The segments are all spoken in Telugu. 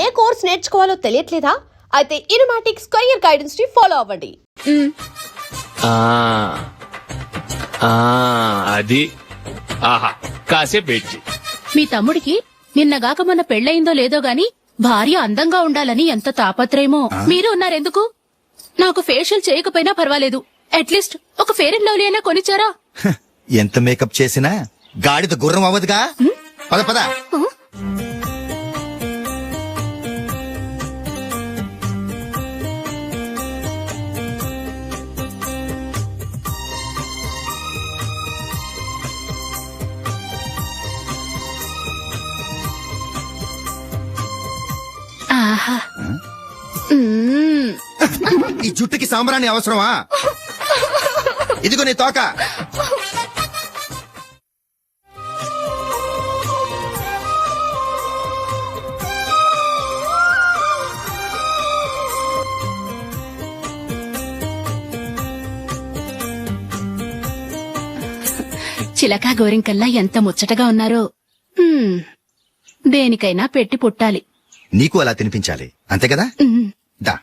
ఏ కోర్స్ నేర్చుకోవాలో తెలియట్లేదా? అయితే ఇనుమాటిక్స్ కెరియర్ గైడెన్స్ ని ఫాలో అవ్వండి. అది ఆహా కాసేపు వెయిట్. మీ తమ్ముడికి నిన్నగాక మొన్న పెళ్లయిందో లేదో గాని భార్య అందంగా ఉండాలని ఎంత తాపత్రయమో. మీరు ఉన్నారెందుకు? నాకు ఫేషియల్ చేయకపోయినా పర్వాలేదు, అట్లీస్ట్ ఒక ఫేర్ అండ్ లవ్లీ అయినా కొనిచ్చారా? ఎంత మేకప్ చేసినా గాడిద గుర్రం అవ్వదుగా. పద పద. ఆహా, ఈ జుట్టుకి సాంబ్రాణి అవసరమా? ఇదిగో నీ తోక. చిలకా గోరింకల్లా ఎంత ముచ్చటగా ఉన్నారో. దేనికైనా పెట్టి పుట్టాలి. నీకు అలా తినిపించాలి, అంతే కదా? దా.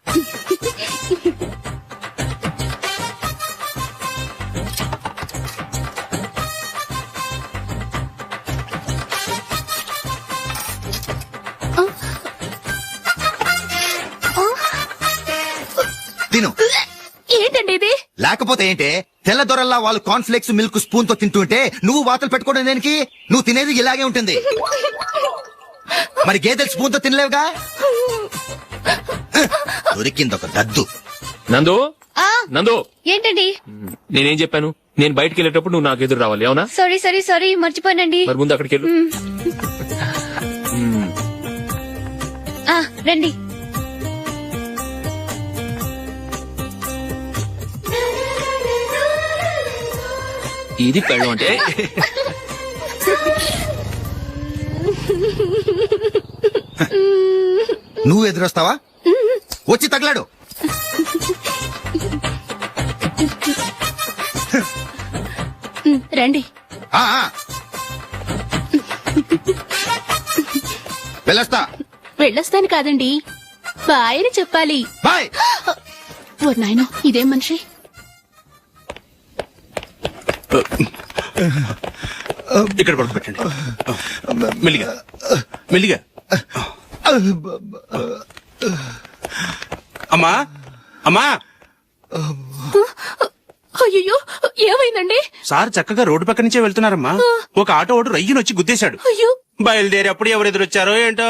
తిను. ఏంటండి ఇది? లేకపోతే ఏంటే, తెల్ల దొరల్లా వాళ్ళు కార్న్ఫ్లేక్స్ మిల్క్ స్పూన్ తో తింటుంటే నువ్వు వాతలు పెట్టుకోవడం దేనికి? నువ్వు తినేది ఇలాగే ఉంటుంది. మరి గేదెలు స్పూన్ తో తినలేవుగా. దొరికింది ఒక దద్దు. నందు నందు, ఏంటండి? నేనేం చెప్పాను? నేను బయటకు వెళ్ళేటప్పుడు నువ్వు నాకు ఎదురు రావాలి, అవునా? సారీ మర్చిపోయానండి. మరి ముందు అక్కడికి వెళ్ళు. రండి. ఇది పెళ్ళం అంటే. నువ్వు ఎదురొస్తావా? వచ్చి తగలాడు. రండి. వెళ్ళొస్తా. వెళ్ళొస్తాను కాదండి, బాయ్ అని చెప్పాలి. బాయ్. ఓ నాయనో, ఇదేం మనిషి? ఇక్కడ పడుకోబెట్టండి. మెల్లిగా మెల్లిగా. అమ్మా అమ్మా. అయ్యో, ఏమైందండి? సార్ చక్కగా రోడ్డు పక్క నుంచే వెళ్తున్నారమ్మా. ఒక ఆటో ఓడు రయ్యను వచ్చి గుద్దేశాడు. అయ్యో. బయలుదేరి అప్పుడు ఎవరు ఎదురొచ్చారో ఏంటో.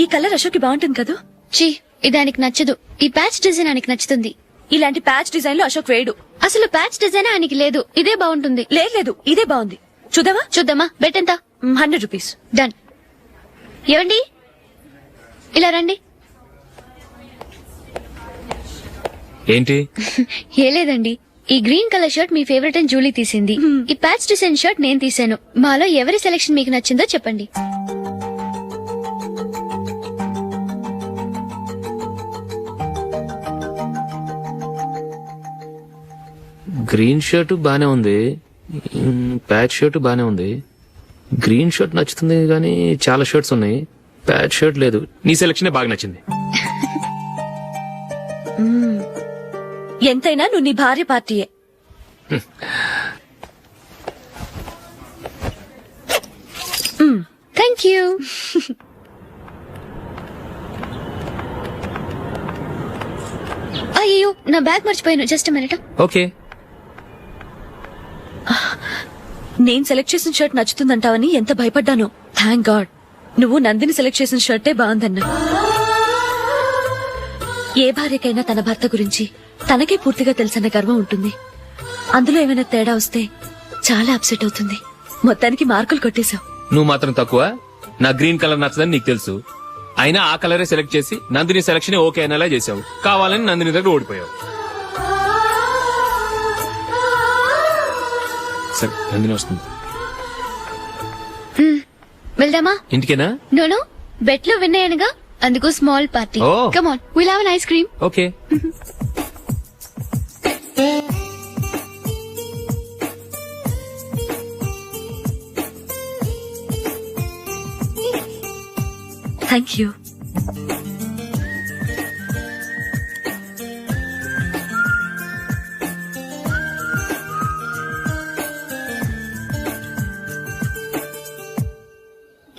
ఈ కలర్ అశోక్ కి బాగుంటుంది కదా? చీ, ఇది ఆయనకి నచ్చదు. ఈ ప్యాచ్ డిజైన్ ఆయనకి నచ్చుతుంది. ఇలాంటి ప్యాచ్ డిజైన్ లో అశోక్ వేయడు. అసలు ప్యాచ్ డిజైన్ ఆయనకి లేదు. ఇదే బాగుంటుంది. లేదు, ఇదే బాగుంది. చూద్దామా? చూద్దామా? బెట్ ఎంత? 100 రూపీస్. డన్. ఏవండి, ఇలా రండి. ఏంటి? ఏ లేదండి, ఈ గ్రీన్ కలర్ షర్ట్ మీ ఫేవరెట్ అని జూలీ తీసింది. ఈ ప్యాచ్ డిజైన్ షర్ట్ నేను తీసాను. మాలో ఎవరి సెలెక్షన్ మీకు నచ్చిందో చెప్పండి. గ్రీన్ షర్ట్ బానే ఉంది, ప్యాచ్ షర్ట్ బానే ఉంది. గ్రీన్ షర్ట్ నచ్చుతుంది కానీ చాలా షర్ట్స్ ఉన్నాయి, ప్యాచ్ షర్ట్ లేదు. నీ సెలెక్షనే బాగా నచ్చింది. ఎంతైనా నువ్వు నీ భార్య పార్టీయే. Thank you. అయ్యో, నా బ్యాగ్ మర్చిపోయాను. Just minute. ఓకే. నేను సెలెక్ట్ చేసిన షర్ట్ నచ్చుతుందంటావని ఎంత భయపడ్డాను. థ్యాంక్ గాడ్ నువ్వు నందిని సెలెక్ట్ చేసిన షర్టే బాగుందన్నా. ఏ భార్యకైనా తన భర్త గురించి తనకే పూర్తిగా తెలుసన్న గర్వం ఉంటుంది. అందులో ఏమైనా తేడా వస్తే చాలా అప్సెట్ అవుతుంది. మొత్తానికి మార్కులు కొట్టేశావు. నువ్వు మాత్రం తక్కువ. నా గ్రీన్ కలర్ నచ్చదని నీకు తెలుసు, అయినా ఆ కలరే సెలెక్ట్ చేసి నందిని సెలెక్షన్ ఓకే అనేలా చేసావు. కావాలని నందిని దగ్గర ఓడిపోయావు. సరే, నందిని వస్తుంది. వెళ్దామా? ఇంటికేనా? నోను, బెట్ లో విన్నాయనగా, అందుకు small party. Oh. Come on, will have an ice cream. Okay. Thank you.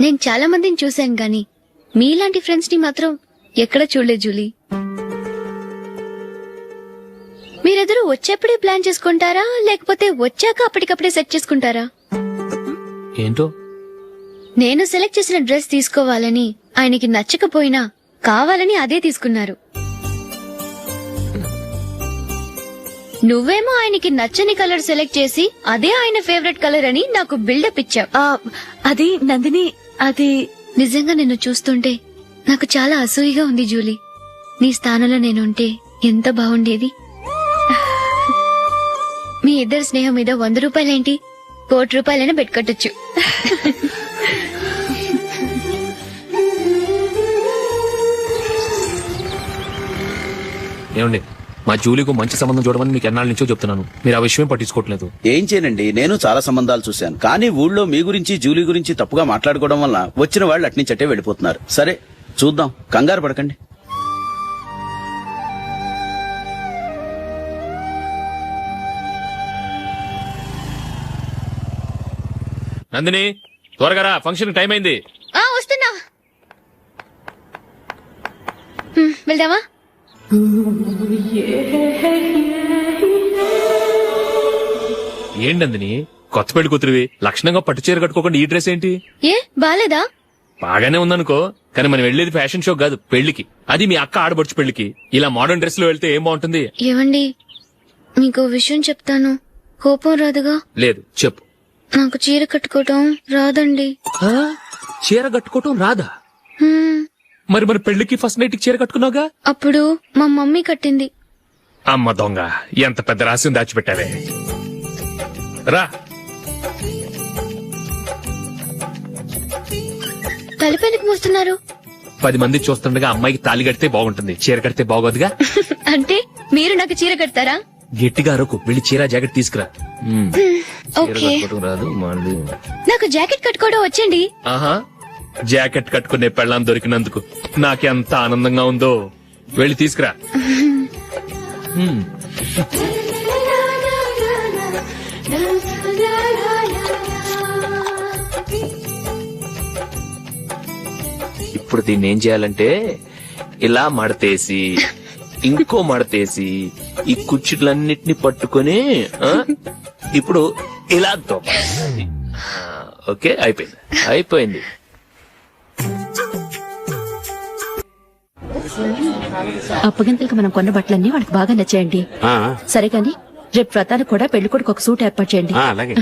నేను చాలా మందిని చూశాను గాని మీలాంటి ఫ్రెండ్స్ ని మాత్రం ఎక్కడ చూడలేదు జూలీ. మీరెదరూ వచ్చేప్పుడే ప్లాన్ చేసుకుంటారా, లేకపోతే వచ్చాక అప్పటికప్పుడే సెట్ చేసుకుంటారా? ఏంటో నేను సెలెక్ట్ చేసిన డ్రెస్ తీసుకోవాలని ఆయనకి నచ్చకపోయినా కావాలని అదే తీసుకున్నారు. నువ్వేమో ఆయనకి నచ్చని కలర్ సెలెక్ట్ చేసి అదే ఆయన ఫేవరెట్ కలర్ అని నాకు బిల్డప్ ఇచ్చావు. అది నందిని, అది నిజంగా నిన్ను చూస్తుంటే నాకు చాలా అసూయగా ఉంది జూలీ. నీ స్థానంలో నేనుంటే ఎంత బాగుండేది. మీ ఇద్దరు స్నేహం మీద 100 రూపాయలేంటి, 1 కోటి రూపాయలైనా పెట్టుకట్టొచ్చు. ఏమండి, మా జూలీకు మంచి సంబంధం చూడమని మీకు ఎన్నాళ్ళ నుంచో చెప్తున్నాను. మీరు ఆ విషయం పట్టించుకోవట్లేదు. ఏం చేయనండి, నేను చాలా సంబంధాలు చూశాను. కానీ ఊళ్ళో మీ గురించి జూలీ గురించి తప్పుగా మాట్లాడుకోవడం వల్ల వచ్చిన వాళ్ళు అట్నుంచటే వెళ్ళిపోతున్నారు. సరే చూద్దాం, కంగారు పడకండి. నందిని, త్వరగా రా, ఫంక్షన్ టైం అయింది. వస్తున్నా. వెళ్దామా? ఏంటి నందిని, కొత్త పెళ్లి కూతురివి, లక్షణంగా పట్టు చీర కట్టుకోకుండా ఈ డ్రెస్ ఏంటి? ఏ బాలేదా? బాగానే ఉందనుకో, కానీ మనం వెళ్లేది ఫ్యాషన్ షో కాదు, పెళ్లికి. అది మీ అక్క ఆడబడుచు పెళ్లికి. ఇలా మోడర్న్ డ్రెస్ లో వెళ్తే ఏం బాగుంటుంది? ఏవండి, మీకు విషయం చెప్తాను, కోపం రాదుగా? లేదు, చెప్పు. నాకు చీర కట్టుకోవటం రాదండి. చీర కట్టుకోవటం రాదా? హ్మ్, మరి మన పెళ్లికి ఫస్ట్ నైట్ చీర కట్టుకున్నావుగా? అప్పుడు మా మమ్మీ కట్టింది. అమ్మ దొంగ, ఎంత పెద్ద రహస్యం దాచిపెట్టావే. రా. తలపెందుకు మోస్తున్నారు? 10 మంది చూస్తుండగా అమ్మాయికి తాళి కడితే బాగుంటుంది, చీర కడితే బాగోదుగా. అంటే మీరు నాకు చీర కడతారా? గట్టిగా అరకు, వెళ్ళి చీర జాకెట్ తీసుకురా. చీర ఓకే. కట్టుకోవటం రాదు మళ్ళీ. నాకు జాకెట్ కట్టుకోవడం వచ్చండి. ఆహా, జాకెట్ కట్టుకునే పెళ్ళాం దొరికినందుకు నాకెంత ఆనందంగా ఉందో. వెళ్ళి తీసుకురా. హ్మ్. ఇప్పుడు దీన్ని ఏం చేయాలంటే, ఇలా మడతేసి ఇంకో మడతేసి ఈ కుర్చీలన్నిటిని పట్టుకొని ఇప్పుడు ఇలా తోపాలి. ఓకే, అయిపోయింది అయిపోయింది. అప్పగింతలకు మనం కొన్న బట్టలన్నీ వాళ్ళకి బాగా నచ్చాయండి. సరే కానీ రేపు వ్రతానికి కూడా పెళ్లి కొడుకు ఒక సూట్ ఏర్పాటు చేయండి. అలాగే.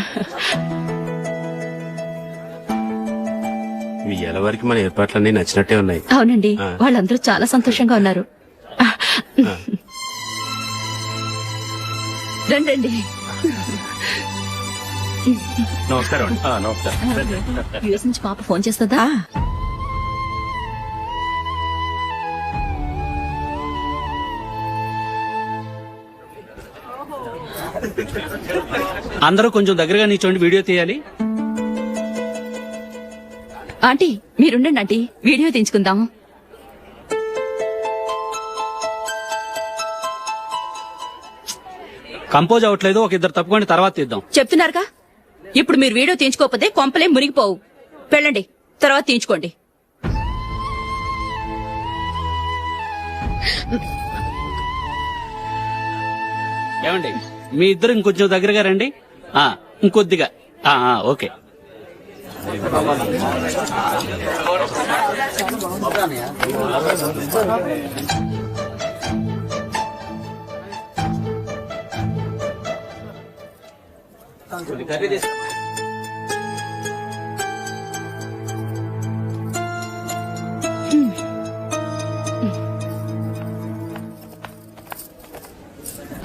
ఇవాళ వరకు మన ఏర్పాట్లన్నీ నచ్చినట్టే ఉన్నాయి. అవునండి, వాళ్ళందరూ చాలా సంతోషంగా ఉన్నారు. రండి. నమస్కారం. నమస్కారం. యూఎస్ నుంచి పాప ఫోన్ చేస్తుందా? అందరూ కొంచెం దగ్గరగా నిల్చోండి, వీడియో తీయాలి. ఆంటీ మీరుండండి ఆంటీ, వీడియో తీయించుకుందాం. కంపోజ్ అవ్వట్లేదు, ఒక ఇద్దరు తప్పుకోండి, తర్వాత తీద్దాం. చెప్తున్నారుగా, ఇప్పుడు మీరు వీడియో తీయించుకోకపోతే కొంపలే మునిగిపోవు. వెళ్ళండి, తర్వాత తీయించుకోండి. ఏమండి, మీ ఇద్దరు ఇంకొంచెం దగ్గరగా రండి. ఇంకొద్దిగా. ఓకే.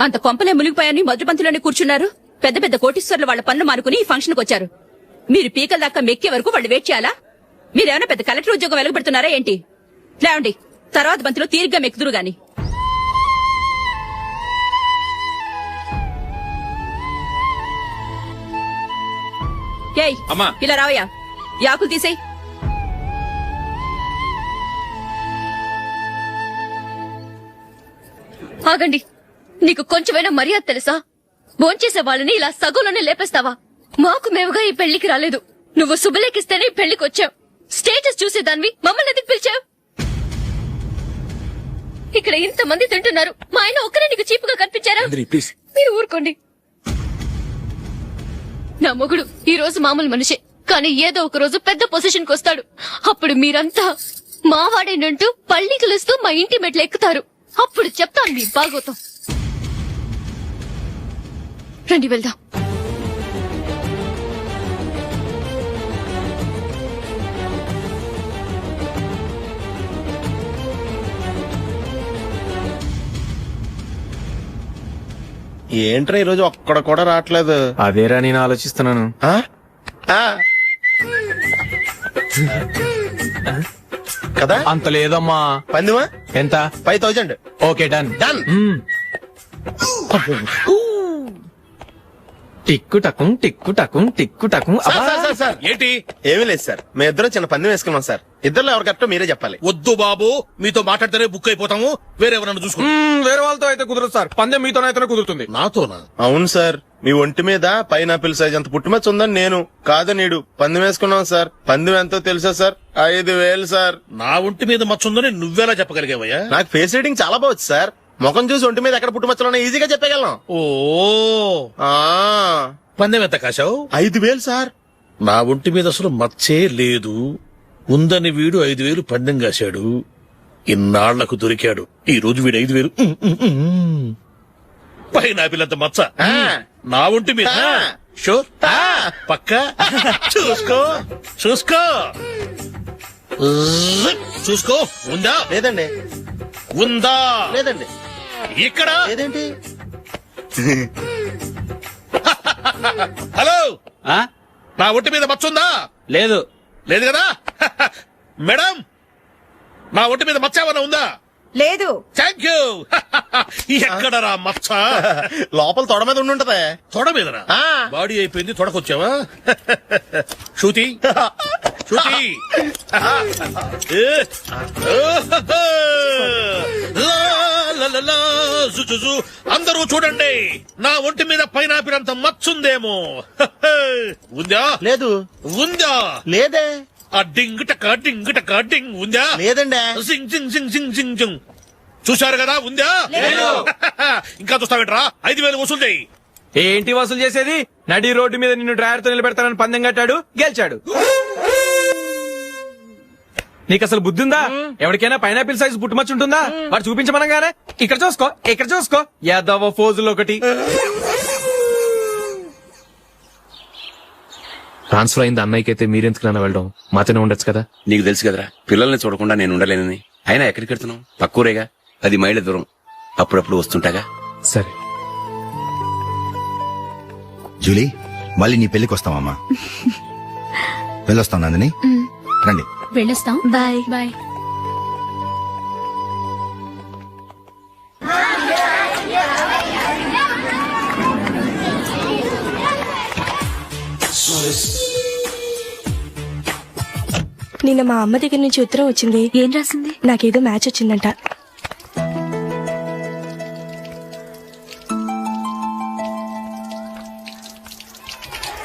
అంత కొంపలే మునిగిపోయాని మొదటి పంతులోనే కూర్చున్నారు. పెద్ద పెద్ద కోటీశ్వర్లు వాళ్ళ పన్ను మానుకుని ఈ ఫంక్షన్కి వచ్చారు. మీరు పీకల దాకా మెక్కే వరకు వాళ్ళు వెయిట్ చేయాలా? మీరేమైనా పెద్ద కలెక్టర్ ఉద్యోగం వెలుగుపెడుతున్నారా ఏంటి? లేవండి, తర్వాత బంతిలో తీరిగ్గా మెక్కుదురు గాని. ఏయ్ అమ్మా. ఇలా రావయ్యా, యాకులు తీసేయ్. ఆగండి, నీకు కొంచెమైనా మర్యాద తెలుసా? భోంచేసే వాళ్ళని ఇలా సగంలోనే లేపేస్తావా? మాకు మేముగా ఈ పెళ్లికి రాలేదు. నువ్వు శుభలేఖిస్తేనే ఈ పెళ్లికి వచ్చావు. స్టేటస్ చూసేదానివి మమ్మల్ని ఎందుకు పిలిచావు? ఇక్కడ ఇంతమంది తింటున్నారు, మా ఆయన ఒక్కరే నీకు చీపుగా కనిపించారా? మీరు ఊరుకోండి. నా మొగుడు ఈ రోజు మామూలు మనిషే, కానీ ఏదో ఒక రోజు పెద్ద పొజిషన్ కి వస్తాడు. అప్పుడు మీరంతా మావాడేనంటూ పళ్ళి కలుస్తూ మా ఇంటి మెట్లు ఎక్కుతారు. అప్పుడు చెప్తాను మీ బాగోతాం. రండి వెళ్దాం. ఏంట్రా ఈరోజు ఒక్కడ కూడా రావట్లేదు. అదేరా నేను ఆలోచిస్తున్నాను. ఆ? ఆ. కదా అంత లేదమ్మా. పందిమా ఎంత? 5000. Okay done. డన్. టిక్కు టకుం టిక్కు టకుం టిక్కు టకుం. సార్ ఏంటి? ఏమీ లేదు సార్, మేము ఇద్దరం చిన్న పందెం వేసుకున్నాం సార్. ఇద్దరు ఎవరు కరెక్టో మీరే చెప్పాలి. వద్దు బాబు, మీతో మాట్లాడితేనే బుక్ అయిపోతాము. వేరెవరన్నా చూసుకుంటాం. వేరే వాళ్ళతో అయితే కుదరదు సార్, పందెం మీతోనైతేనే కుదురుతుంది. నాతోనా? అవును సార్, మీ ఒంటి మీద పైనాపిల్ సైజ్ అంత పుట్టుమచ్చ ఉందని నేను కాదనీడు పందెం వేసుకున్నాం సార్. పందెం ఎంతో తెలుసా సార్? 5000 సార్. నా ఒంటి మీద మచ్చుందని నువ్వెలా చెప్పగలిగావయ్యా? నాకు ఫేస్ రీడింగ్ చాలా బాగుంది సార్. ముఖం చూసి ఒంటి మీద ఎక్కడ పుట్టుమచ్చలో ఈజీగా చెప్పగలను. ఓ, ఆ పందెం ఎంత కాశావు? 5000 సార్. నా ఒంటి మీద అసలు మచ్చే లేదు. ఉందని వీడు 5000 పందెం కాశాడు. ఇన్నాళ్లకు దొరికాడు. ఈ రోజు వీడు 5000. పైనాపిలంత మచ్చ నా ఒంటి మీద. షూర్? పక్క చూసుకో చూసుకో చూసుకో. ఉందా? లేదండి. ఉందా? లేదండి. ఇక్కడ లేదేంటి? హలో, నా ఒంటి మీద మచ్చుందా? లేదు. లేదు కదా? మేడం, నా ఒంటి మీద మచ్చ ఏమన్నా ఉందా? లేదు. Thank you. ఎక్కడరా మచ్చ? లోపల తొడ మీద ఉండుంటదే. తొడ మీదరా? ఆ. బాడీ అయిపోయింది, తొడకొచ్చావా? శృతి శృతి. అందరూ చూడండి, నా ఒంటి మీద పైనాపిల్ అంత మచ్చుందేమో. ఉందా? లేదు. ఉందా? లేదే. ఆ డింగ్ టక డింగ్ టక డింగ్ ఉందా? లేదండి. సింగ్ సింగ్ సింగ్ సింగ్ సింగ్ సింగ్. చూశారు కదా? ఉందా? ఇంకా చూస్తావేంట్రా? 5000 వసూలు చేయి. ఏంటి వసూలు చేసేది? నడి రోడ్డు మీద నిన్ను డ్రైవర్ తో నిలబెడతానని పందెం కట్టాడు, గెలిచాడు. నీకు అసలు బుద్ధి ఉందా? ఎవరికైనా పైనాపిల్ సైజ్ పుట్టుమచ్చు ఉంటుందా? వాడు చూపించమనగానే ఇక్కడ చూసుకో ఇక్కడ చూసుకో యాదవ ఫోజులు ఒకటి. ట్రాన్స్ఫర్ అయింది అన్నయ్యకి అయితే మీరెందుకు నాన్న వెళ్ళడం? మాతోనే ఉండొచ్చు కదా. నీకు తెలుసు కదరా, పిల్లల్ని చూడకుండా నేను ఉండలేనని. అయినా ఎక్కడికి వెళ్తున్నావు? పక్కూరేగా, 10 మైళ్ళ దూరం. అప్పుడప్పుడు వస్తుంటాగా. సరే జూలీ, మళ్ళీ నీ పెళ్లికి వస్తామమ్మా. వెళ్ళొస్తాం నందిని. రండి. వెళ్ళొస్తాం. బాయ్. బాయ్. నిన్న మా అమ్మ దగ్గర నుంచి ఉత్తరం వచ్చింది. ఏం రాసింది? నాకేదో మ్యాచ్ వచ్చిందంట.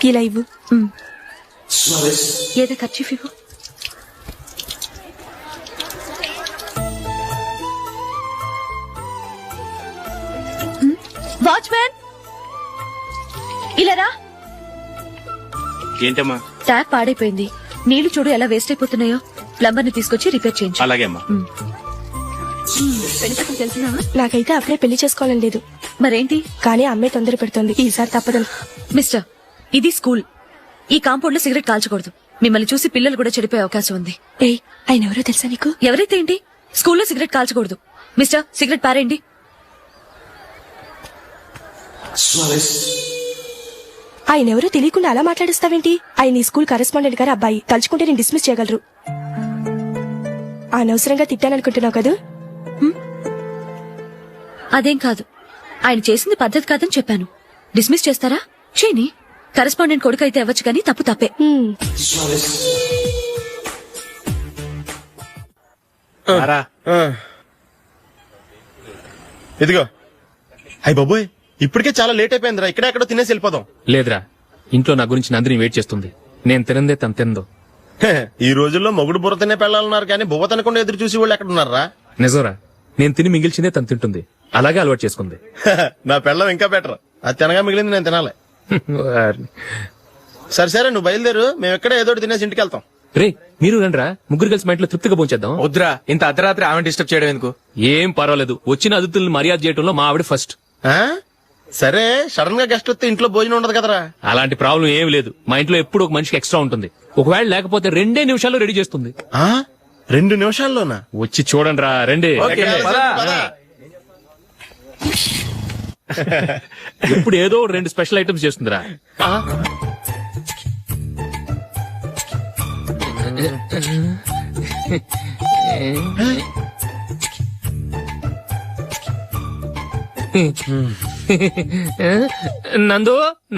ఇలా ఇవ్వు. ఏదో ఖర్చు ఇవ్వు. వాచ్మ్యాన్, ఇలా రా. ఏంటమ్మా? ట్యాప్ పాడైపోయింది. నీళ్లు చూడు ఎలా వేస్ట్ అయిపోతున్నాయో. ప్లంబర్ ని తీసుకొచ్చి రిపేర్ చేయించు. అలాగే అమ్మా. తెలిసినా? నాకైతే అప్పుడే పెళ్లి చేసుకోవాలని లేదు. మరేంటి? కానీ అమ్మే తొందర పెడుతోంది. ఈసారి తప్పదని. మిస్టర్, ఇది స్కూల్. ఈ కాంపౌండ్ లో సిగరెట్ కాల్చకూడదు. మిమ్మల్ని చూసి పిల్లలు కూడా చెడిపోయే అవకాశం ఉంది. ఏయ్, ఆయన ఎవరో తెలుసా నీకు? ఎవరైతే ఏంటి, స్కూల్లో సిగరెట్ కాల్చకూడదు. మిస్టర్, సిగరెట్ పారేయండి. ఆయన ఎవరో తెలియకుండా అలా మాట్లాడిస్తావేంటి? ఆయన ఈ స్కూల్ కరెస్పాండెంట్ గారు అబ్బాయి. తలుచుకుంటే నేను డిస్మిస్ చేయగలరు. అనవసరంగా తిట్టాననుకుంటున్నావు కదా? అదేం కాదు, ఆయన చేసింది పద్ధతి కాదని చెప్పాను. డిస్మిస్ చేస్తారా? చేయని. కరెస్పాండెంట్ కొడుకు అయితే అవ్వచ్చు కానీ తప్పు తప్పే. ఇదిగో. అయ్య బాబోయ్, ఇప్పటికే చాలా లేట్ అయిపోయిందిరా. ఇక్కడే ఎక్కడో తినేసి వెళ్ళిపోదాం. లేదురా, ఇంట్లో నా గురించి నందిని వెయిట్ చేస్తుంది. నేను తినందే తను తిందో. హే, ఈ రోజుల్లో మొగుడు బుర్ర తినే పెళ్ళాలన్నారు కానీ బువ్వ తినకుండా ఎదురు చూసి వాళ్ళు ఎక్కడ ఉన్నారా? నిజంరా, నేను తిని మిగిల్చిందే తను తింటుంది. అలాగే అలవాటు చేసుకుంది. నా పెళ్ళం ఇంకా బెటర్. అది తినగా మిగిలింది నేను తినాలి. సరే సరే, నువ్వు బయలుదేరు. మేము ఎక్కడ ఏదో ఒకటి తినేసి ఇంటికి వెళ్తాం. రే, మీరు రండిరా, ముగ్గురు కలిసి మా ఇంట్లో తృప్తిగా పోంచేద్దాం. వద్దురా, ఇంత అర్ధరాత్రి ఆమె డిస్టర్బ్ చేయడం ఎందుకు? ఏం పర్వాలేదు, వచ్చిన అతిథులను మర్యాద చేయడంలో మా ఆవిడ ఫస్ట్. ఆ? సరే, సడన్ గా గెస్ట్ వస్తే ఇంట్లో భోజనం ఉండదు కదరా? అలాంటి ప్రాబ్లం ఏం లేదు. మా ఇంట్లో ఎప్పుడు ఒక మనిషికి ఎక్స్ట్రా ఉంటుంది. ఒకవేళ లేకపోతే 2 నిమిషాల్లో రెడీ చేస్తుంది. 2 నిమిషాల్లోనా? వచ్చి చూడండి రా, రండి. ఇప్పుడు ఏదో 2 స్పెషల్ ఐటమ్స్ చేస్తుందిరా.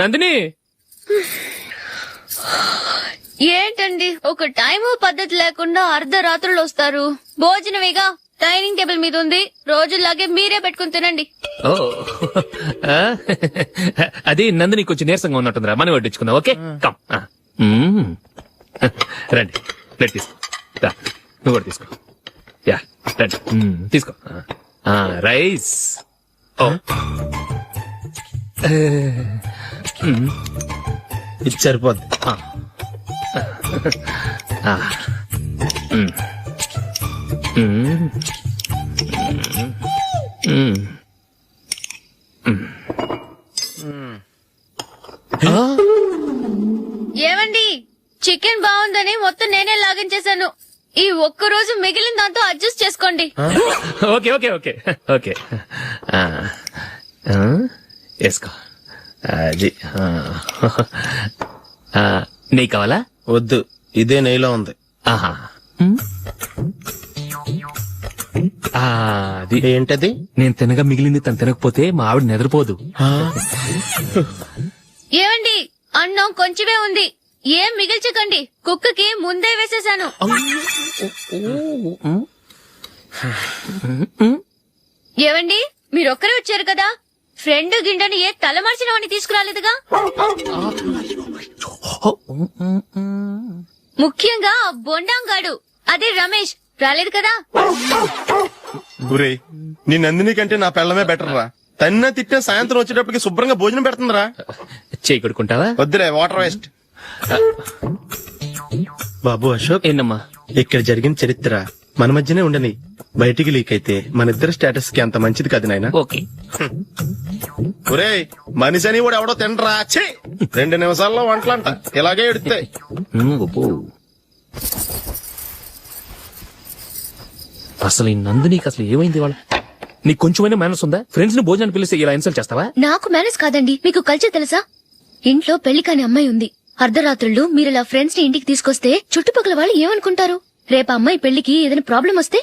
నందిని, ఏంటండి ఒక టైము పద్ధతి లేకుండా అర్ధరాత్రులు వస్తారు? భోజనమేగా డైనింగ్ టేబుల్ మీద ఉంది. రోజుల్లాగే మీరే పెట్టుకుని తినండి. ఓ అది నందిని కొంచెం నీరసంగా ఉన్నట్టుందిరా, మనం వడ్డించుకుందాం. Okay, come. రండి, ప్లేట్ తీసుకో. నువ్వు కూడా తీసుకో. యా, రండి, తీసుకో. రైస్. ఇది సరిపోద్ది. ఏమండి, చికెన్ బాగుందని మొత్తం నేనే లాగించేశాను. ఈ ఒక్కరోజు మిగిలిన దాంతో అడ్జస్ట్ చేసుకోండి. ఓకే ఓకే ఓకే ఓకే, వేసుకో. అది నెయ్యి కావాలా? వద్దు, ఇదే నెయ్యిలో ఉంది. ఆహా, అది ఏంటది? నేను తినగా మిగిలింది తను తినకపోతే మా ఆవిడ నిద్రపోదు. ఏమండి, అన్నం కొంచెమే ఉంది, ఏం మిగిల్చకండి. కుక్కకి ముందే వేసేశాను. ఏవండి, మీరొక్కరే వచ్చారు కదా, ఫ్రెండ్ గిండని ఏ తలమార్చిన వాడిని తీసుకురాలేదుగా? ముఖ్యంగా ఆ బొండాంగాడు, అదే రమేష్, రాలేదు కదా? గురే, నీ నందిని కంటే నా పెళ్ళమే బెటర్ రా. తన్న తిట్టిన సాయంత్రం వచ్చేటప్పటికి శుభ్రంగా భోజనం పెడుతుందిరా. చేయి కొడుకుంటావా? వద్దులే, వాటర్ వేస్ట్. బాబు అశోక్, ఏంటమ్మా? ఇక్కడ జరిగిన చరిత్ర మన మధ్యనే ఉండని. బయటికి లీక్ అయితే మన ఇద్దరు స్టేటస్ కి అంత మంచిది కాదు నాయన. ఓకే. ఒరేయ్, మనిషి అని కూడా ఎవడో తినరా. 2 నిమిషాల్లో వంటలంట ఇలాగే ఎడుతాయి. అసలు ఈ నందినికి అసలు ఏమైంది? వాళ్ళ నీకు కొంచెమైనా మేనస్ ఉందా? ఫ్రెండ్స్ ని భోజనాన్ని పిలిస్తే ఇలా ఇన్సల్ట్ చేస్తావా? నాకు మేనేజ్ కాదండి, మీకు కల్చర్ తెలుసా? ఇంట్లో పెళ్లి కాని అమ్మాయి ఉంది. అర్ధరాత్రుళ్ళు మీరు ఇలా ఫ్రెండ్స్ ని ఇంటికి తీసుకొస్తే చుట్టుపక్కల వాళ్ళు ఏమనుకుంటారు? రేపు అమ్మాయి పెళ్లికి ఏదైనా ప్రాబ్లం వస్తే?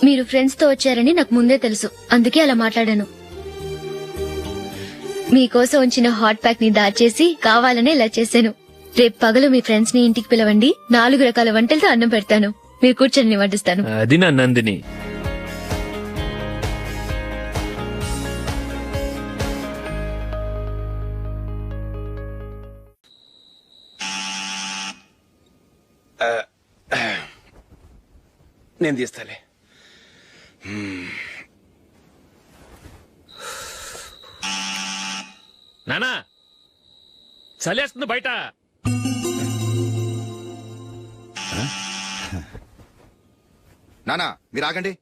మీరు ఫ్రెండ్స్ తో వచ్చారని నాకు ముందే తెలుసు, అందుకే అలా మాట్లాడాను. మీకోసం ఉంచిన హాట్ ప్యాక్ ని దాచేసి కావాలనే ఇలా చేశాను. రేపు పగలు మీ ఫ్రెండ్స్ ని ఇంటికి పిలవండి, 4 రకాల వంటలతో అన్నం పెడతాను. మీరు కూర్చొని వడ్డిస్తాను. అది నా నందిని. నేను తీస్తాలే. నానా, చలేస్తుంది బయట. నానా, మీరు ఆగండి.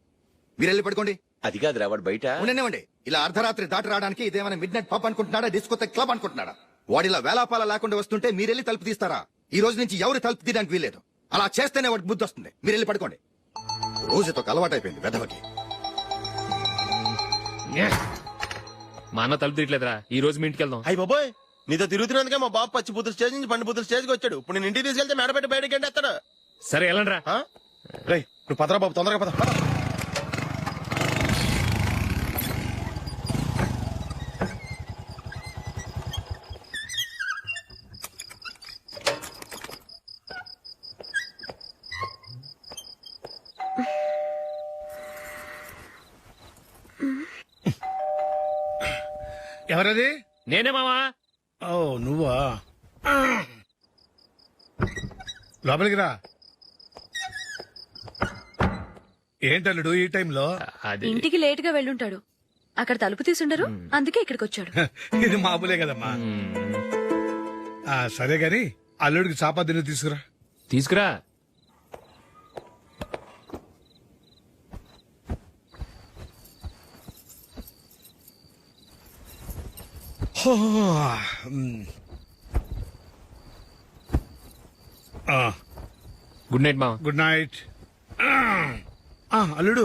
మీరు వెళ్ళి పడుకోండి. అది కాదురా, వాడు బయట ఉండనివ్వండి. ఇలా అర్ధరాత్రి దాటి రావడానికి ఇదేమైనా మిడ్ నైట్ పబ్ అనుకుంటున్నాడా, డిస్కోతే క్లబ్ అనుకుంటున్నాడా? వాడిలా వేలాపాల లేకుండా వస్తుంటే మీరెళ్ళి తలుపు తీస్తారా? ఈ రోజు నుంచి ఎవరు తలుపు తీయడానికి వీల్లేదు. అలా చేస్తేనే వాడికి బుద్ధి వస్తుంది. మీరు వెళ్ళి పడుకోండి. రోజుతో అలవాటైపోయింది వెధవకి. మా అన్న తలుపు తీయట్లేదురా, ఈ రోజు మీ ఇంటికి వెళ్దాం. అయ్యి బాబోయ్, నీతో తిరుగుతున్నందుకే మా బాబు పచ్చి బుద్ధుల స్టేజ్ నుంచి పండు బుద్ధుల స్టేజ్కి వచ్చాడు. ఇప్పుడు నేను ఇంటికి తీసుకెళ్తే మేడపెట్టి బయటకి ఎండేస్తాడు. సరే వెళ్ళండి రా. రే నువ్వు పదరా బాబు, తొందరగా పద. ఎవరది? నేనే మావా. ఓ నువ్వా? లోపలికి రా. ఏంటల్లుడు ఈ టైంలో? అది ఇంటికి లేట్ గా వెళ్ళుంటాడు. అక్కడ తలుపు తీసుండరు, అందుకే ఇక్కడికి వచ్చాడు. ఇది మామూలే కదమ్మా. సరే గాని అల్లుడికి చాపాదిని తీసుకురా. తీసుకురా. గుడ్ నైట్ మావా. Good night. అల్లుడు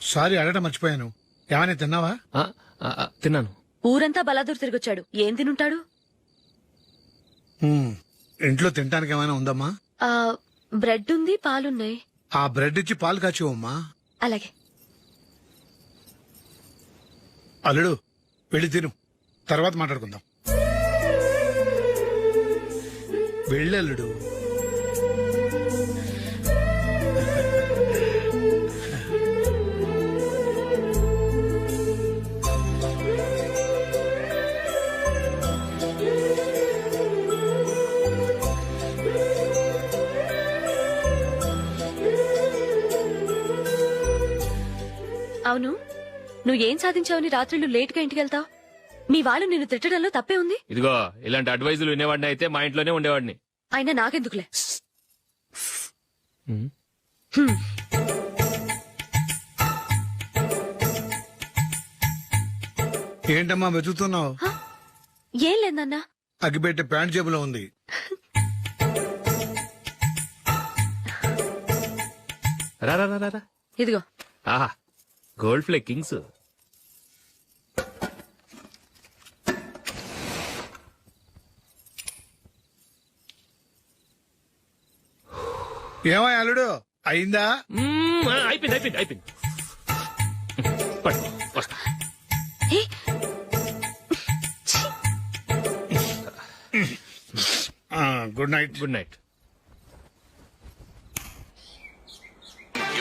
సారీ అడగటం మర్చిపోయాను. ఏమైనా తిన్నావా? తిన్నాను. ఊరంతా బలాదూర్ తిరిగొచ్చాడు, ఏం తినుంటాడు? ఇంట్లో తినడానికి ఏమైనా ఉందమ్మా? బ్రెడ్ ఉంది, పాలున్నాయి. ఆ బ్రెడ్ ఇచ్చి పాలు కాచివమ్మా. అలాగే. అల్లుడు వెళ్ళి తిను, తర్వాత మాట్లాడుకుందాం. వెళ్ళల్లుడు. అవును, నువ్వేం సాధించావని రాత్రులు లేట్ గా ఇంటికి వెళ్తావు? మీ వాళ్ళు నిన్ను తిట్టడంలో తప్పే ఉంది. ఇదిగో ఇలాంటి అడ్వైజులు వినేవాడిని అయితే మా ఇంట్లోనే ఉండేవాడిని. అయినా నాకెందుకులే. ఏంటమ్మా వెతుకుతున్నావు? ఏం లేదన్నా. అగ్గిపెట్టే ప్యాంట్ జేబులో ఉంది. రా రా రా రా. ఇదిగో. ఆహా, గోల్డ్ ఫ్లే కింగ్స్. ఏమో అల్లుడు అయిందా? అయిపోయింది అయిపోయింది అయిపోయింది. పట్టు, వస్తా. Good night. Good night.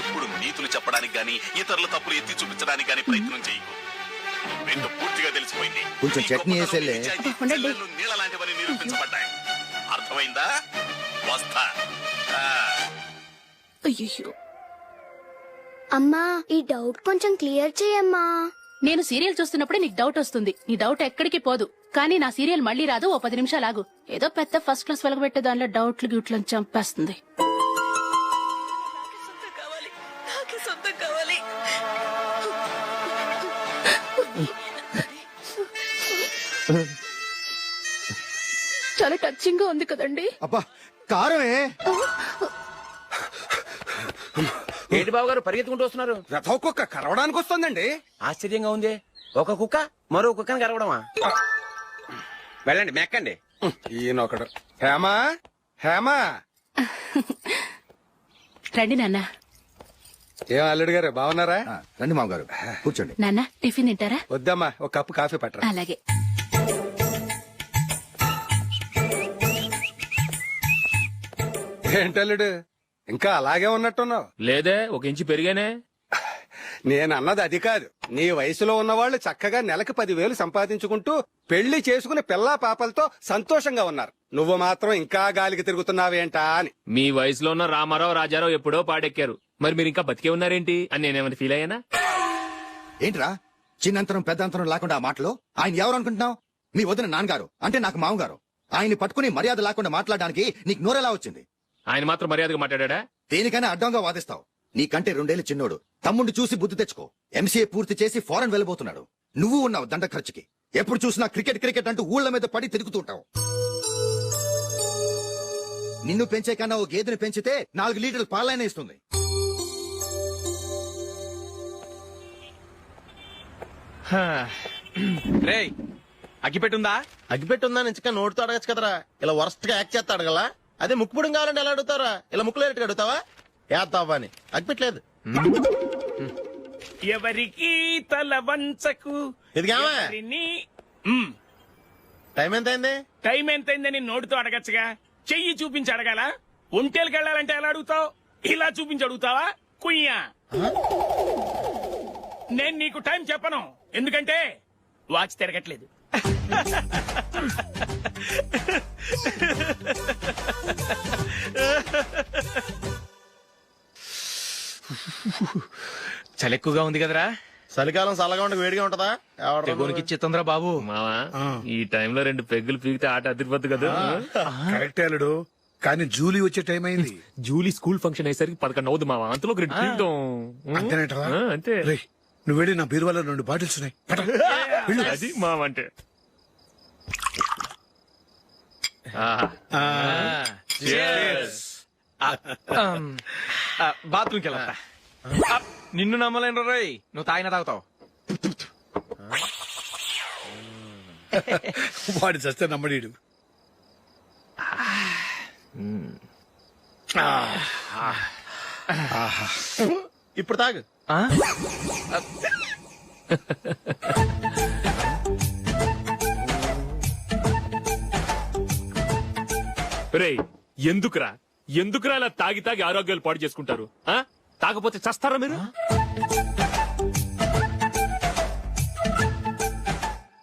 ఎప్పుడు నీతులు చెప్పడానికి గాని ఇతరుల తప్పులు ఎత్తి చూపించడానికి గాని ప్రయత్నం చేయకు. రెండు పూర్తిగా తెలిసిపోయింది. కొంచెం చట్నీ వేసేలే. నీళ్ళ లాంటివని నిరూపించబడ్డాయి. అర్థమైందా? వస్తా. అయ్యో, అమ్మా ఈ డౌట్ కొంచెం క్లియర్ చేయమ్మా. నేను సీరియల్ చూస్తున్నప్పుడే నీకు డౌట్ వస్తుంది. నీ డౌట్ ఎక్కడికి పోదు. కానీ నా సీరియల్ మళ్ళీ రాదు. ఓ 10 నిమిషాలు ఆగు. ఏదో పెద్ద ఫస్ట్ క్లాస్ వెలగబెట్టే దానిలో డౌట్లు గ్యూట్లను చంపేస్తుంది. చాలా టచింగ్ గా ఉంది కదండి. అబ్బా కారమే. ఏంటి బాబు గారు పరిగెత్తుకుంటూ వస్తున్నారు? రథం కుక్క కరవడానికి వస్తుందండి. ఆశ్చర్యంగా ఉంది. ఒక కుక్క మరో కుక్కని కరవడమా? వెళ్ళండి, మెక్కండి. ఈయనొకడు. హేమా హేమా. రండి నాన్న. ఏం అల్లుడు గారు బాగున్నారా? రండి మామగారు కూర్చోండి. నాన్న టిఫిన్ తింటారా? వద్దమ్మా, ఒక కప్పు కాఫీ పట్టరా. అలాగే. ఏంటల్లుడు ఇంకా అలాగే ఉన్నట్టున్నావు? లేదే, ఒక ఇంచు పెరిగానే. నేను అన్నది అది కాదు. నీ వయసులో ఉన్నవాళ్ళు చక్కగా నెలకు 10,000 సంపాదించుకుంటూ పెళ్లి చేసుకుని పిల్లా పాపలతో సంతోషంగా ఉన్నారు. నువ్వు మాత్రం ఇంకా గాలికి తిరుగుతున్నావేంటా అని. మీ వయసులో ఉన్న రామారావు రాజారావు ఎప్పుడో పాడెక్కారు. మరి మీరు ఇంకా బతికే ఉన్నారేంటి అని నేనేమైనా ఫీల్ అయ్యానా? ఏంట్రా చిన్నంతరం పెద్దంతరం లేకుండా ఆ మాటలు? ఆయన ఎవరు అనుకుంటున్నావు? మీ వదిన నాన్నగారు, అంటే నాకు మామగారు. ఆయన్ని పట్టుకుని మర్యాద లేకుండా మాట్లాడడానికి నీకు నోరెలా వచ్చింది? ఆయన మాత్రం మర్యాదగా మాట్లాడా? దేనికైనా అడ్డంగా వాదిస్తావు. నీకంటే 2 ఏళ్ల చిన్నోడు. తమ్ముడిని చూసి బుద్ధి తెచ్చుకో. ఎంసీఏ పూర్తి చేసి ఫారెన్ వెళ్ళబోతున్నాడు. నువ్వు ఉన్నావు దండ ఖర్చుకి. ఎప్పుడు చూసినా క్రికెట్ క్రికెట్ అంటూ ఊళ్ల మీద పడి తిరుగుతుంటావు. నిన్ను పెంచే కన్నా ఓ గేదెని పెంచితే 4 లీటర్లు పాలైనా ఇస్తుంది. రేయ్ అగ్గిపెట్టుందా? అగ్గిపెట్టుందా నుంచి నోటితో అడగచ్చు కదరా, ఇలా వరస్ట్ గా యాక్ట్ చేస్తా అడగలా? అదే ముక్కుపుడం కావాలంటే ఎలా అడుగుతారా? ఇలా ముక్కులేటట్టు అడుగుతావా? ఏత్తావా అని అగ్గిపెట్టలేదు. ఎవరికి తల వంచకు. ఇదిగామా టైం ఎంత అయింది? టైం ఎంతైందని నోటితో అడగచ్చుగా, చెయ్యి చూపించి అడగాల? ఒంటేలకు వెళ్ళాలంటే ఎలా అడుగుతావు? ఇలా చూపించి అడుగుతావా? కుయ్యా, నేను నీకు టైం చెప్పను, ఎందుకంటే వాచ్ తిరగట్లేదు. చలి ఎక్కువగా ఉంది కదరా? చలికాలం చల్లగా ఉండక వేడిగా ఉంటదా? తెగోనికి ఇచ్చేతుందిరా బాబు. మావా ఈ టైంలో 2 పెగ్గులు పీకితే ఆట అదిరిపోద్దు కదా. కరెక్టే అల్లుడు, కానీ జూలీ వచ్చే టైం అయింది. జూలీ స్కూల్ ఫంక్షన్ అయ్యేసరికి 11 అవుతుంది మావా, అంతలో 2 పీకుతాం. అంతేనేటవా? అంతే. రేయ్, నువ్వు వెళ్ళి నా బీరువాలో 2 బాటిల్స్ ఉన్నాయి, పట. వెళ్ళు. అది మావా అంటే. బాత్రూమ్కి వెళ్ళా. నిన్ను నమ్మలేను రోయ్, నువ్వు తాగినా తాగుతావు. వాడి చస్తే నమ్మడీడు. ఇప్పుడు తాగు. రేయ్, ఎందుకురా ఇలా తాగి తాగి ఆరోగ్యాలు పాడు చేసుకుంటారు? తాగపోతే చస్తారా మీరు?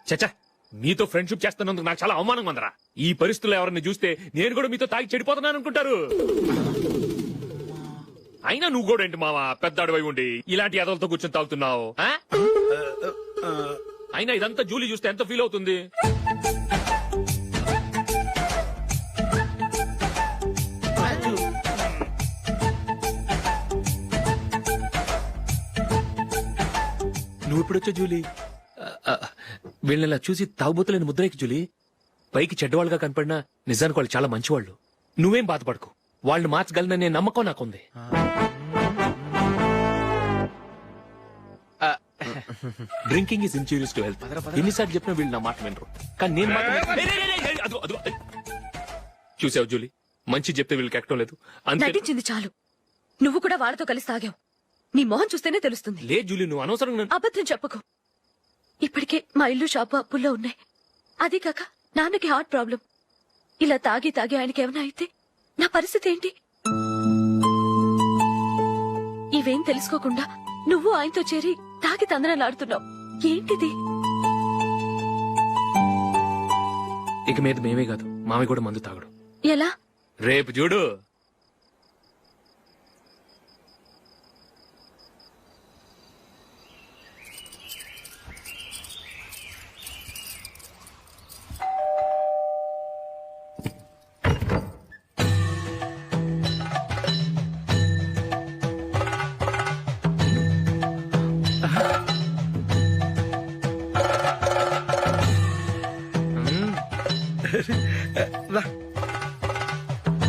చచ్చా, మీతో ఫ్రెండ్షిప్ చేస్తున్నందుకు నాకు చాలా అవమానంగా ఉందరా. ఈ పరిస్థితుల్లో ఎవరిని చూస్తే నేను కూడా మీతో తాగి చెడిపోతున్నాను అనుకుంటారు. అయినా నువ్వు కూడా ఏంటి మావా, పెద్ద అడవై ఉండి ఇలాంటి ఎదలతో కూర్చొని తాగుతున్నావు? అయినా ఇదంతా జూలీ చూస్తే ఎంత ఫీల్ అవుతుంది? నువ్వు ఎప్పుడొచ్చా జూలీ? వీళ్ళని చూసి తాగుబోతులేని ముద్రేకి జూలీ. పైకి చెడ్డవాళ్ళుగా కనపడినా నిజానికి వాళ్ళు చాలా మంచివాళ్ళు. నువ్వేం బాధపడకు, వాళ్ళని మార్చగలననే నమ్మకం నాకుంది. Drinking is injurious to health. ఎన్నిసార్లు చెప్పినా వీళ్ళు నా మాట వినరు, కానీ నేను మాత్రం. చూసావు జూలీ, మంచి చెప్తే వీళ్ళకి ఎక్కడం లేదు. నటించింది చాలు. నువ్వు కూడా వాళ్ళతో కలిసి తాగావు. నీ మొహం చూస్తేనే తెలుస్తుంది. లే జూలీ, నువ్వు అనవసరంగా అబద్ధం చెప్పకు. ఇప్పటికే మా ఇల్లు షాపు అప్పుల్లో ఉన్నాయి. అదీ కాక నాన్నకి హార్ట్ ప్రాబ్లం. ఇలా తాగి తాగి ఆయనకి ఏమైనా అయితే నా పరిస్థితి ఏంటి? ఇవేం తెలుసుకోకుండా నువ్వు ఆయనతో చేరి తాగి తందనలాడుతున్నావు. ఏంటిది? ఇక మీద మేమే కాదు, మామి కూడా మందు తాగడు. ఎలా? రేపు చూడు.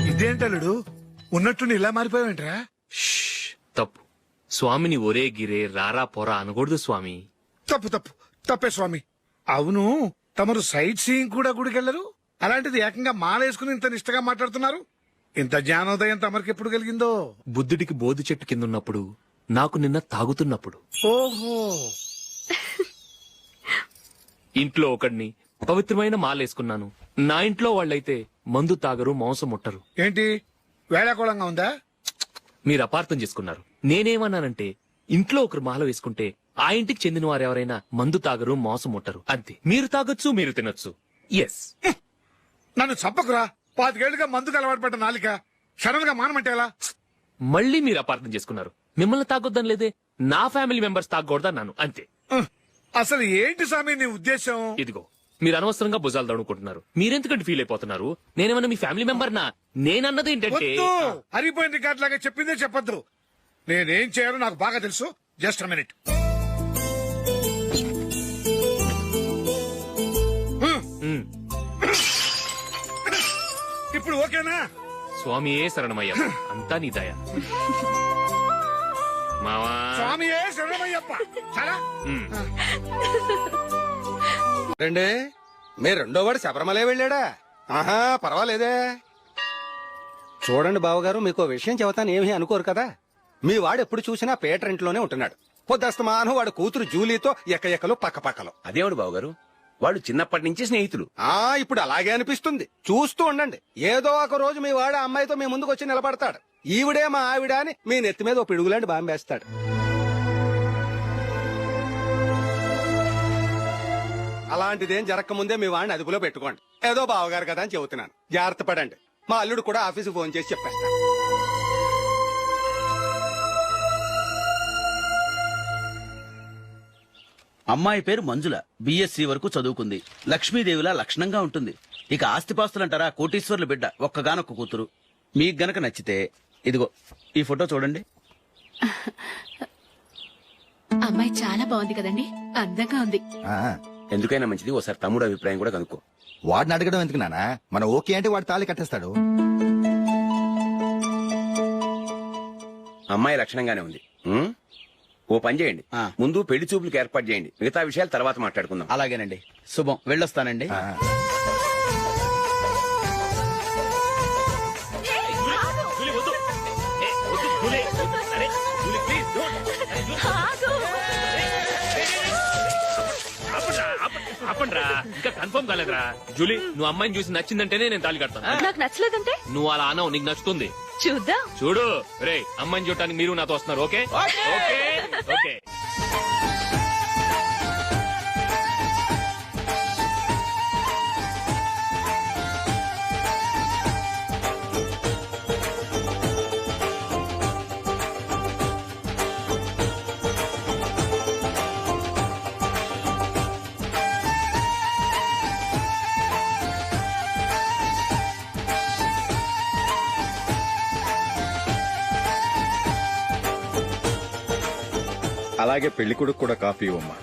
ఇదేంటల్లుడు, ఉన్నట్టుండి ఇలా మారిపోయావేంట్రా? తప్పు స్వామిని ఒరే గిరే రారా పోరా అనకూడదు స్వామి. తప్పే స్వామి. అవును, తమరు సైట్ సీయింగ్ కూడా గుడికెళ్లరు, అలాంటిది ఏకంగా మాలేసుకుని ఇంత నిష్టగా మాట్లాడుతున్నారు. ఇంత జ్ఞానోదయం తమరికి ఎప్పుడు కలిగిందో? బుద్ధుడికి బోధి చెట్టు కింద ఉన్నప్పుడు, నాకు నిన్న తాగుతున్నప్పుడు. ఓహో. ఇంట్లో ఒకడిని పవిత్రమైన మాలేసుకున్నాను. నా ఇంట్లో వాళ్ళైతే మందు తాగరు, మాంసం ముట్టరు. ఏంటి వేళాకోళంగా ఉందా? మీరు అపార్థం చేసుకున్నారు. నేనేమన్నానంటే, ఇంట్లో ఒకరు మాల వేసుకుంటే ఆ ఇంటికి చెందిన వారు ఎవరైనా మందు తాగరు, మాంసం ముట్టరు, అంతే. మీరు తాగొచ్చు, మీరు తినొచ్చు. ఎస్. నన్ను చంపకురా. 5 ఏళ్లుగా మందుకు అలవాటు పడ్డ నాలిక సడన్ గా మానమంటే ఎలా? మళ్ళీ మీరు అపార్థం చేసుకున్నారు. మిమ్మల్ని తాగొద్దని లేదే, నా ఫ్యామిలీ మెంబర్స్ తాగకూడదన్నాను, అంతే. అసలు ఏంటి స్వామి నీ ఉద్దేశం? ఇదిగో, మీరు అనవసరంగా భుజాలు దడుకుంటున్నారు. మీరెందుకంటే ఫీల్ అయిపోతున్నారు? నేనేమన్నా మీ ఫ్యామిలీ మెంబర్ నా? నేనన్నది ఏంటంటే, హరిపోయిన రికార్డ్ లాగా చెప్పిందే చెప్పొద్దు. నేనేం చేయాలో నాకు బాగా తెలుసు. Just minute. ఇప్పుడు ఓకేనా? స్వామియే శరణమయ్య, అంతా నీ దయ. మావా స్వామియే శరణమయ్యప్ప. చాలా రండి మీరు రెండో వాడు శబరిమలే వెళ్ళాడా? ఆహా పర్వాలేదే. చూడండి బావగారు, మీకు విషయం చెబుతాను, ఏమీ అనుకోరు కదా. మీ వాడు ఎప్పుడు చూసినా పేటర్ ఇంట్లోనే ఉంటున్నాడు. పొద్దస్తమానం వాడు కూతురు జూలీతో ఎక్కలు పక్కపక్కలో. అదేమిడు బావగారు, వాళ్ళు చిన్నప్పటి నుంచి స్నేహితులు. ఇప్పుడు అలాగే అనిపిస్తుంది. చూస్తూ ఉండండి, ఏదో ఒక రోజు మీ వాడు అమ్మాయితో మీ ముందుకు వచ్చి నిలబడతాడు. ఈవిడే మా ఆవిడ అని మీ నెత్తి మీద ఓ పిడుగులాంటి బాంబేస్తాడు. అలాంటిదేం జరగకముందే మీ వాడిని అదుపులో పెట్టుకోండి. ఏదో బావగారు కదా అని చెబుతున్నాను, జాగ్రత్త పడండి. మా అల్లుడు కూడా ఆఫీసు ఫోన్ చేసి చెప్పేస్తాను. అమ్మాయి పేరు మంజుల, బిఎస్సి వరకు చదువుకుంది. లక్ష్మీదేవిలా లక్షణంగా ఉంటుంది. ఇక ఆస్తిపాస్తులంటారా, కోటీశ్వర్ల బిడ్డ, ఒక్కగానొక్క కూతురు. మీకు గనక నచ్చితే ఇదిగో ఈ ఫోటో చూడండి. అమ్మాయి చాలా బాగుంది కదండి, అందంగా ఉంది. ఎందుకైనా మంచిది ఒకసారి తమ్ముడు అభిప్రాయం కూడా కనుక్కో. వాడిని అడగడం ఎందుకు నానా, మనం ఓకే అంటే వాడు తాళి కట్టేస్తాడు. అమ్మాయి లక్షణంగానే ఉంది. ఓ పని చేయండి, ముందు పెళ్లి చూపులకు ఏర్పాటు చేయండి, మిగతా విషయాలు తర్వాత మాట్లాడుకుందాం. అలాగేనండి. శుభం, వెళ్ళొస్తానండి. ఆపండ్రా, ఇంకా కన్ఫర్మ్ కాలేదురా. జూలీ, నువ్వు అమ్మాయిని చూసి నచ్చిందంటేనే నేను తాళి కడతాను. నాకు నచ్చలేదంటే నువ్వు అలా అనవు, నీకు నచ్చుతుంది. చూద్దాం. చూడు రే, అమ్మాయిని చూడటానికి మీరు నాతో వస్తున్నారు. Okay okay okay. అలాగే పెళ్లి కొడుకు కూడా కాఫీ ఇవ్వమ్మా.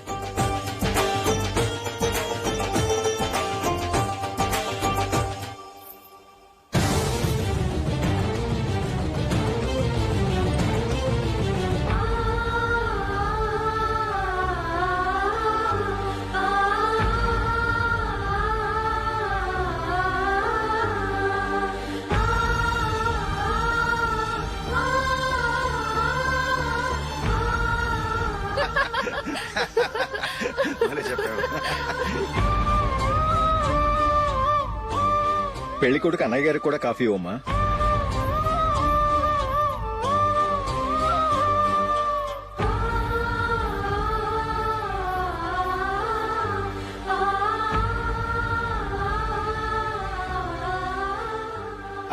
పెళ్లి కొడుకు అన్నయ్య గారికి కూడా కాఫీ ఇవ్వమ్మా.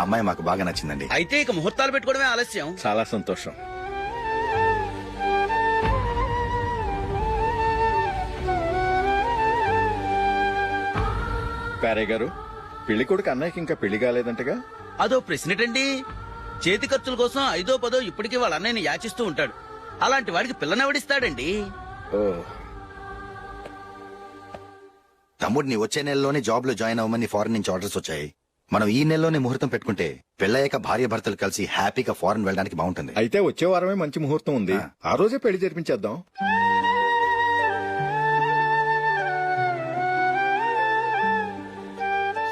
అమ్మాయి మాకు బాగా నచ్చిందండి. అయితే ఇక ముహూర్తాలు పెట్టుకోవడమే ఆలస్యం. చాలా సంతోషం. పేరయ్య గారు, పెళ్లి కొడుకు అన్నయ్యకి ఇంకా పెళ్లి కాలేదంటగా? అదో ప్రశ్నటండి. చేతి ఖర్చుల కోసం 5ో 10 ఇప్పటికీ వాళ్ళ అన్నయ్యని యాచిస్తూ ఉంటాడు. అలాంటి వాడికి పిల్లనెవడిస్తాడండి? తమ్ముడిని వచ్చే నెలలోనే జాబ్ లో జాయిన్ అవ్వమని ఫారెన్ నుంచి ఆర్డర్స్ వచ్చాయి. మనం ఈ నెలలోనే ముహూర్తం పెట్టుకుంటే పెళ్ళయ్యాక భార్య భర్తలు కలిసి హ్యాపీగా ఫారెన్ వెళ్ళడానికి బాగుంటుంది. అయితే వచ్చే వారమే మంచి ముహూర్తం ఉంది, ఆ రోజే పెళ్లి జరిపించేద్దాం.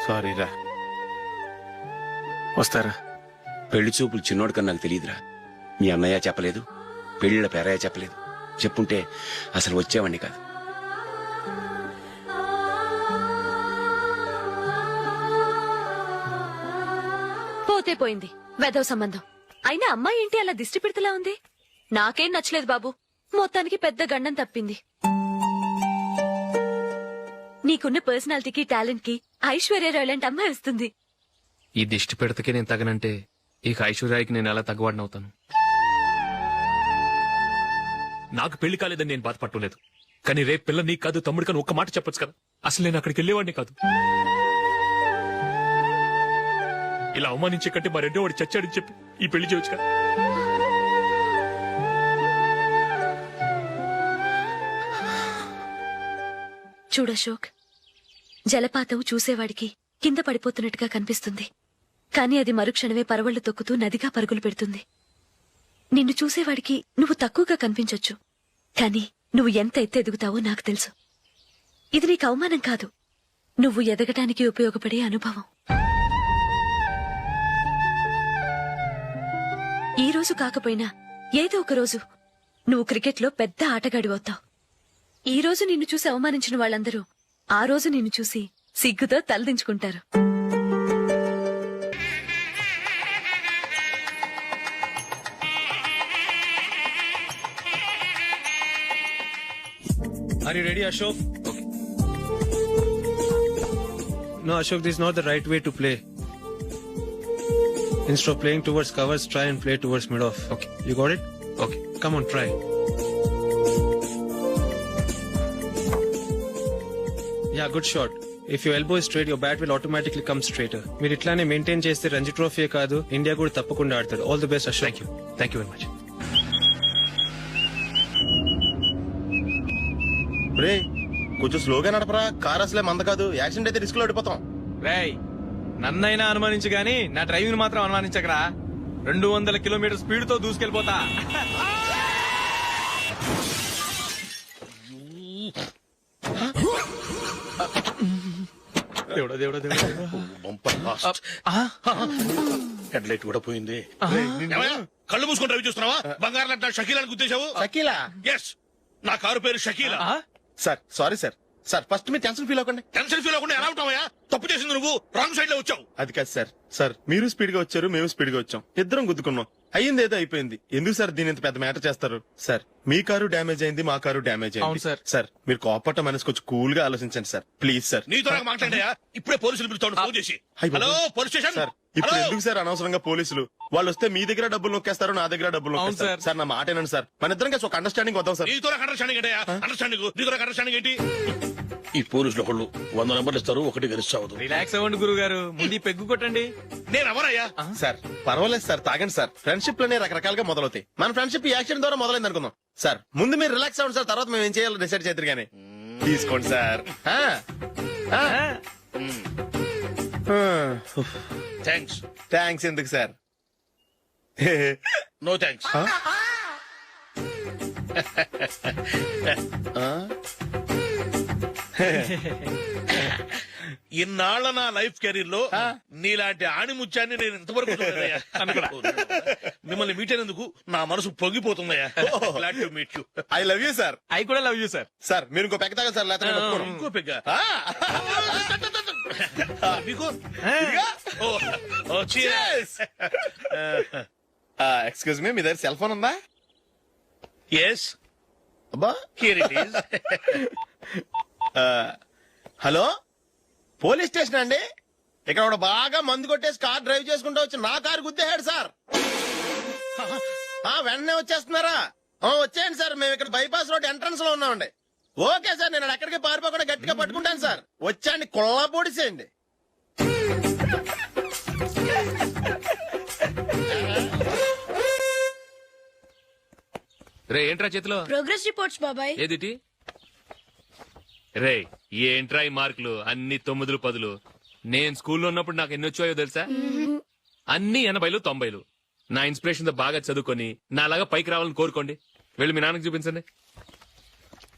సారీరా, వస్తారా? పెళ్లి చూపులు చిన్నోడు కన్నా నాకు తెలియదురా. మీ అన్నయ్య చెప్పలేదు, పెళ్లిళ్ళ పేరయ్య చెప్పలేదు. చెప్పుంటే అసలు వచ్చేవాడిని కాదు. పోతే పోయింది వెధవ సంబంధం. అయినా అమ్మాయి ఏంటి అలా దిష్టి పెడతలా ఉంది? నాకేం నచ్చలేదు బాబు. మొత్తానికి పెద్ద గండం తప్పింది. నీకున్న పర్సనాలిటీకి టాలెంట్ కి ఐశ్వర్యరావు లాంటి అమ్మాయి వస్తుంది. ఈ దిష్టి పెడతకే నేను తగనంటే ఇక ఐశ్వర్యానికి నేను ఎలా తగ్గవాడినవుతాను? నాకు పెళ్లి కాలేదని నేను బాధపడలేదు, కానీ రేపు పిల్ల నీకు కాదు తమ్ముడు కానీ ఒక్క మాట చెప్పొచ్చు కదా. అసలు నేను అక్కడికి వెళ్ళేవాడిని కాదు. ఇలా అవమానించే కంటే మా రెండో వాడు చచ్చాడని చెప్పి ఈ పెళ్లి చేయొచ్చు కదా. చూడశోక్, జలపాతం చూసేవాడికి కింద పడిపోతున్నట్టుగా కనిపిస్తుంది, కాని అది మరుక్షణమే పరవళ్లు తొక్కుతూ నదిగా పరుగులు పెడుతుంది. నిన్ను చూసేవాడికి నువ్వు తక్కువగా కనిపించొచ్చు, కాని నువ్వు ఎంత ఎత్తు ఎదుగుతావో నాకు తెలుసు. ఇది నీకు అవమానం కాదు, నువ్వు ఎదగటానికి ఉపయోగపడే అనుభవం. ఈ రోజు కాకపోయినా ఏదో ఒక రోజు నువ్వు క్రికెట్లో పెద్ద ఆటగాడివవుతావు. ఈ రోజు నిన్ను చూసి అవమానించిన వాళ్ళందరూ ఆ రోజు నిన్ను చూసి సిగ్గుతో తలదించుకుంటారు. Are you ready, Ashok? Okay. No, Ashok, this is not the right way to play. Instead of playing towards covers, try and play towards mid-off. Okay. You got it? Okay. Come on, try. Yeah, good shot. If your elbow is straight, your bat will automatically come straighter. మీరు ఇట్లానే మెయింటైన్ చేస్తే రంజీ ట్రోఫీ కాదు, ఇండియా కూడా తప్పకుండా ఆడతాడు. All the best, Ashok. Thank you very much. రే కొంచెం స్లోగా నడపరా, కార్ అసలే మంద కాదు, యాక్సిడెంట్ అయితే రిస్క్ లో ఓడిపోతాం. రేయ్, నన్నైనా అనుమానించు గాని నా డ్రైవింగ్ మాత్రం అనుమానించకరా. 200 కిలోమీటర్ స్పీడ్ తో దూసుకెళ్ళిపోతా. దేవుడా దేవుడా దేవుడా, బంపర్ లాస్ట్. హెడ్ లైట్ కూడా పోయింది. ఏమయ్యా, కళ్ళు మూసుకొని రవి చూస్తున్నావా? బంగారం అంటే షకీలాని గుర్తించావు? షకీలా? ఎస్, నా కారు పేరు Shakeela. Sir sorry sir. Sir first మీరు టెన్షన్ ఫీల్ అవ్వకండి. టెన్షన్ ఫీల్ అవ్వకుండా ఎలా ఉంటావయ్యా? తప్పు చేసింది నువ్వు, రాంగ్ సైడ్ లో వచ్చావు. అది కాదు సార్. సార్ మీరు స్పీడ్ గా వచ్చారు, మేము స్పీడ్ గా వచ్చాం, ఇద్దరం గుద్దుకున్నాం. అయ్యింది ఏదో అయిపోయింది. ఎందుకు సార్ దీని ఇంత పెద్ద మ్యాటర్ చేస్తారు? సార్ మీ కారు డ్యామేజ్ అయింది, మా కారు డ్యామేజ్ అయింది. సార్ మీరు కోపట్ట మనసు కొంచెం కూల్ గా ఆలోచించండి సార్, ప్లీజ్ సార్. నీతో నాకు మాట్లాడాయా? ఇప్పుడే పోలీసులు పిలుస్తాను, ఫోన్ చేసి. Hello police station. సార్ ఇప్పుడు ఎందుకు సార్ అనవసరంగా పోలీసులు? వాళ్ళు వస్తే మీ దగ్గర డబ్బులు నొక్కేస్తారు, నా దగ్గర డబ్బులు నొక్కేస్తారు. సార్ నా మాట ఏనండి సార్, మన ఇద్దరం కలిసి ఒక అండర్స్టాండింగ్ వద్దాం సార్. నీతో నాకు అండర్స్టాండింగ్ ఏంటయ్యా? అండర్స్టాండింగ్ నీతో నాకు అండర్స్టాండింగ్ ఏంటి? ఈ పోలీసులు ఒకళ్ళు 100 నెంబర్లు ఇస్తారు, ఒకటి గెలిచావదు. రిలాక్స్ అవ్వండి గురువు గారు, ముందు పెగ్గు కొట్టండి. నేను ఎవరయ్యా? సార్ పర్వాలేదు సార్, తాగండి సార్. ఫ్రెండ్షిప్ లోనే రకరకాలుగా మొదలవుతాయి. మన ఫ్రెండ్షిప్ ఈ యాక్షన్ ద్వారా మొదలైంది అనుకుందాం. సార్ ముందు మీరు రిలాక్స్ అవ్వండి సార్, తర్వాత మేము ఏం చేయాలో డిసైడ్ చేద్దరు గానీ. తీసుకోండి సార్. థ్యాంక్స్. థ్యాంక్స్ ఎందుకు సార్? No thanks. ఇన్నాళ్ల నా లైఫ్ కెరీర్ లో నీలాంటి ఆణిముత్యాన్ని నేను ఇంతవరకు చూడలేదయ్యా. మిమ్మల్ని మీట్ అయినందుకు నా మనసు పొంగిపోతుందయ్యా. Glad to meet you. I love you sir. I కూడా లవ్ యూ సార్. సార్ మీరు ఇంకో పెక్క తాగండి సార్, లేకపోతే ఇంకో పెగ్గ. మీకు ఎక్స్క్యూజ్ మీ, మీ దగ్గర సెల్ ఫోన్ ఉందా? ఎస్. అబ్బా here it is. Hello police station అండి. ఇక్కడ ఒకడు బాగా మందు కొట్టేసి కార్ డ్రైవ్ చేసుకుంటూ వచ్చి నా కారు గుద్దేశాడు సార్. వెంటనే వచ్చేస్తున్నారా? వచ్చేయండి సార్, మేము ఇక్కడ బైపాస్ రోడ్ ఎంట్రన్స్ లో ఉన్నామండి. ఓకే సార్, నేను ఎక్కడికి పారిపోకుండా గట్టిగా పట్టుకుంటాను సార్. వచ్చాండి, కుళ్ళ పొడిసేయండి. రే ఏంట్రా చేతిలో? ప్రోగ్రెస్ రిపోర్ట్స్ బాబాయ్. ఏదిటి? రే ఏంట్రా ఈ మార్కులు అన్ని 9, 10? నేను స్కూల్లో ఉన్నప్పుడు నాకు ఎన్ని వచ్చాయో తెలుసా? అన్ని 80, 90. నా ఇన్స్పిరేషన్ తో బాగా చదువుకొని నాలాగా పైకి రావాలని కోరుకోండి. వెళ్ళి మీ నాన్నకి చూపించండి.